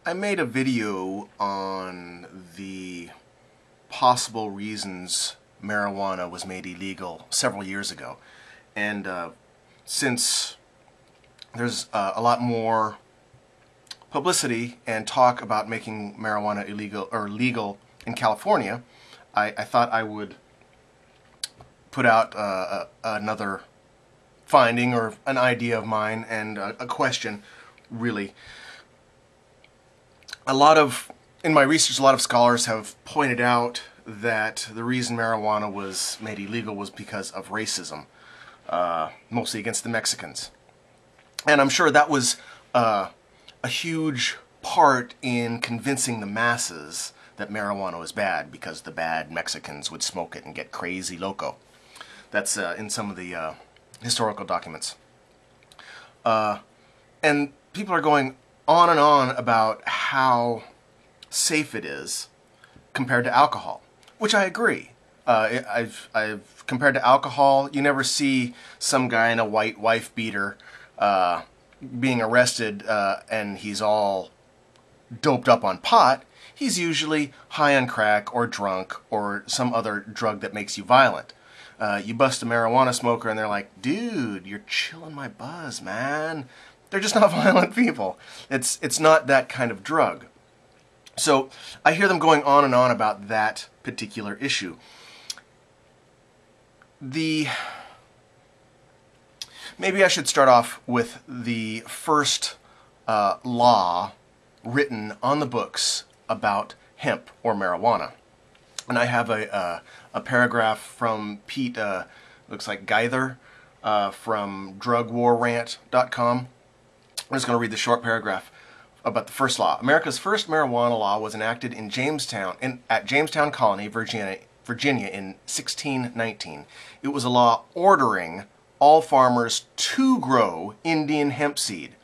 I made a video on the possible reasons marijuana was made illegal several years ago, and since there's a lot more publicity and talk about making marijuana illegal or legal in California, I thought I would put out another finding or an idea of mine and a question, really. In my research, a lot of scholars have pointed out that the reason marijuana was made illegal was because of racism, mostly against the Mexicans. And I'm sure that was a huge part in convincing the masses that marijuana was bad, because the bad Mexicans would smoke it and get crazy loco. That's in some of the historical documents. And people are going on and on about how safe it is compared to alcohol, which I agree. I've compared to alcohol, you never see some guy in a white wife beater being arrested and he's all doped up on pot. He's usually high on crack or drunk or some other drug that makes you violent. You bust a marijuana smoker and they're like, dude, you're chilling my buzz, man. They're just not violent people. It's not that kind of drug. So I hear them going on and on about that particular issue. Maybe I should start off with the first law written on the books about hemp or marijuana. And I have a paragraph from Pete, looks like Geither, from drugwarrant.com. I'm just going to read the short paragraph about the first law. America's first marijuana law was enacted in at Jamestown Colony, Virginia in 1619. It was a law ordering all farmers to grow Indian hemp seed.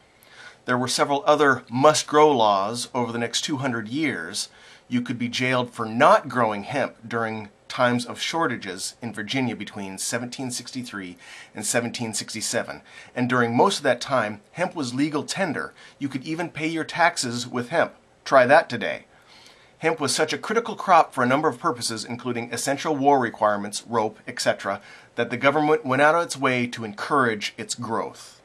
There were several other must-grow laws over the next 200 years. You could be jailed for not growing hemp during times of shortages in Virginia between 1763 and 1767. And during most of that time, hemp was legal tender. You could even pay your taxes with hemp. Try that today. Hemp was such a critical crop for a number of purposes, including essential war requirements, rope, etc., that the government went out of its way to encourage its growth.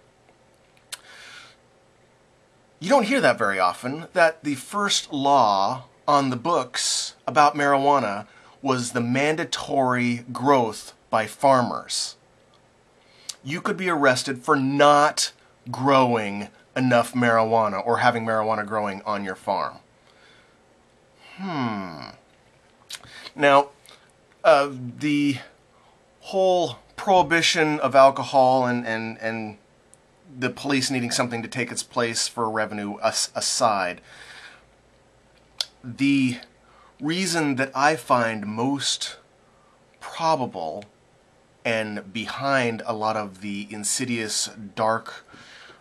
You don't hear that very often, that the first law on the books about marijuana was the mandatory growth by farmers. You could be arrested for not growing enough marijuana or having marijuana growing on your farm. Now, the whole prohibition of alcohol and the police needing something to take its place for revenue aside, the reason that I find most probable and behind a lot of the insidious dark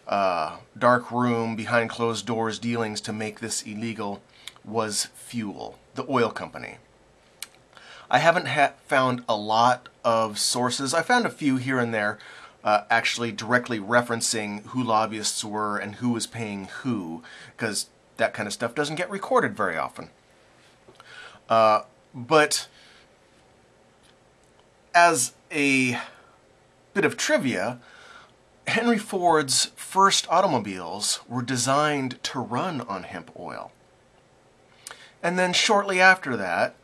room, behind closed doors dealings to make this illegal was fuel, the oil company. I haven't found a lot of sources. I found a few here and there actually directly referencing who lobbyists were and who was paying who, because that kind of stuff doesn't get recorded very often. But as a bit of trivia, Henry Ford's first automobiles were designed to run on hemp oil. And then shortly after that,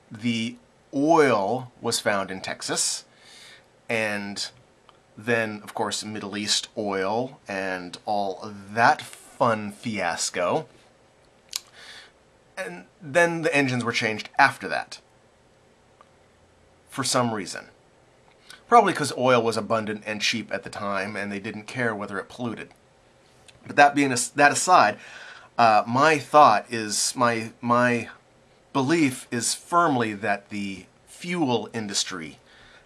the oil was found in Texas, and then, of course, Middle East oil and all that fun fiasco. And then the engines were changed after that, for some reason. Probably because oil was abundant and cheap at the time, and they didn't care whether it polluted. But that aside, my thought is, my belief is firmly that the fuel industry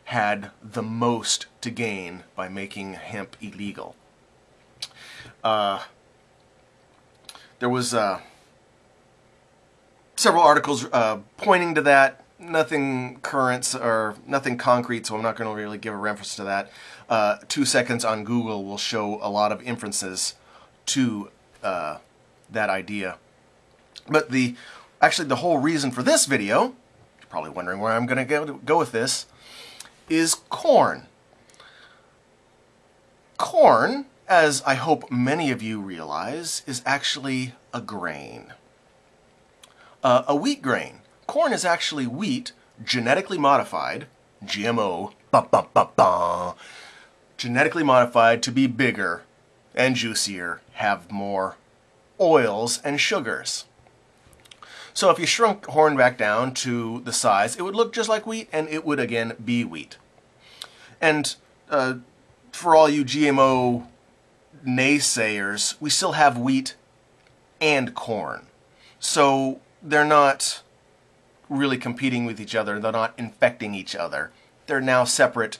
had the most to gain by making hemp illegal. There was several articles pointing to that. Nothing current or nothing concrete, so I'm not going to really give a reference to that. 2 seconds on Google will show a lot of inferences to that idea. But actually the whole reason for this video, you're probably wondering where I'm going to go with this, is corn. Corn, as I hope many of you realize, is actually a grain. A wheat grain. Corn is actually wheat genetically modified, GMO, genetically modified to be bigger and juicier, have more oils and sugars. So if you shrunk corn back down to the size, it would look just like wheat, and it would again be wheat. And for all you GMO naysayers, we still have wheat and corn. So they're not really competing with each other. They're not infecting each other. They're now separate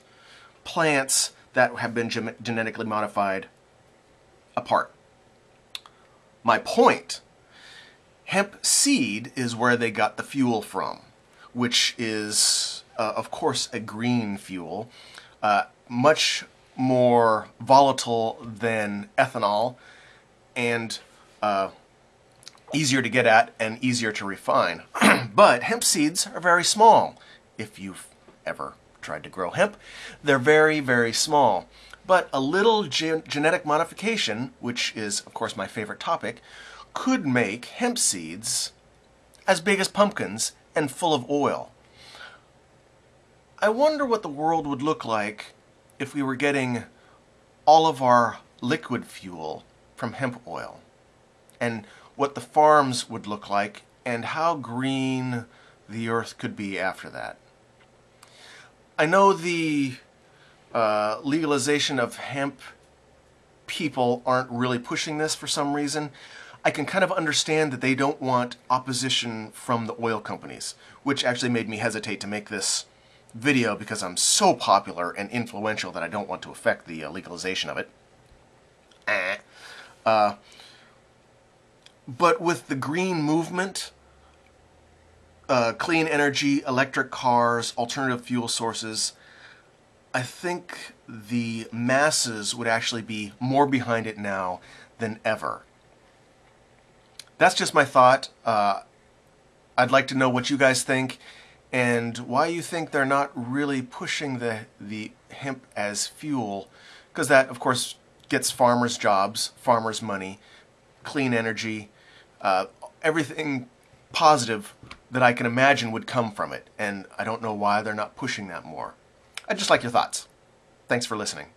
plants that have been genetically modified apart. My point, hemp seed is where they got the fuel from, which is, of course, a green fuel, much more volatile than ethanol, and easier to get at and easier to refine. But hemp seeds are very small. If you've ever tried to grow hemp, they're very, very small. But a little genetic modification, which is, of course, my favorite topic, could make hemp seeds as big as pumpkins and full of oil. I wonder what the world would look like if we were getting all of our liquid fuel from hemp oil, and what the farms would look like, and how green the earth could be after that. I know the legalization of hemp people aren't really pushing this for some reason. I can kind of understand that they don't want opposition from the oil companies, which actually made me hesitate to make this video because I'm so popular and influential that I don't want to affect the legalization of it. But with the green movement, clean energy, electric cars, alternative fuel sources, I think the masses would actually be more behind it now than ever. That's just my thought. I'd like to know what you guys think and why you think they're not really pushing the hemp as fuel, because that, of course, gets farmers jobs, farmers money, clean energy, everything positive that I can imagine would come from it, and I don't know why they're not pushing that more. I'd just like your thoughts. Thanks for listening.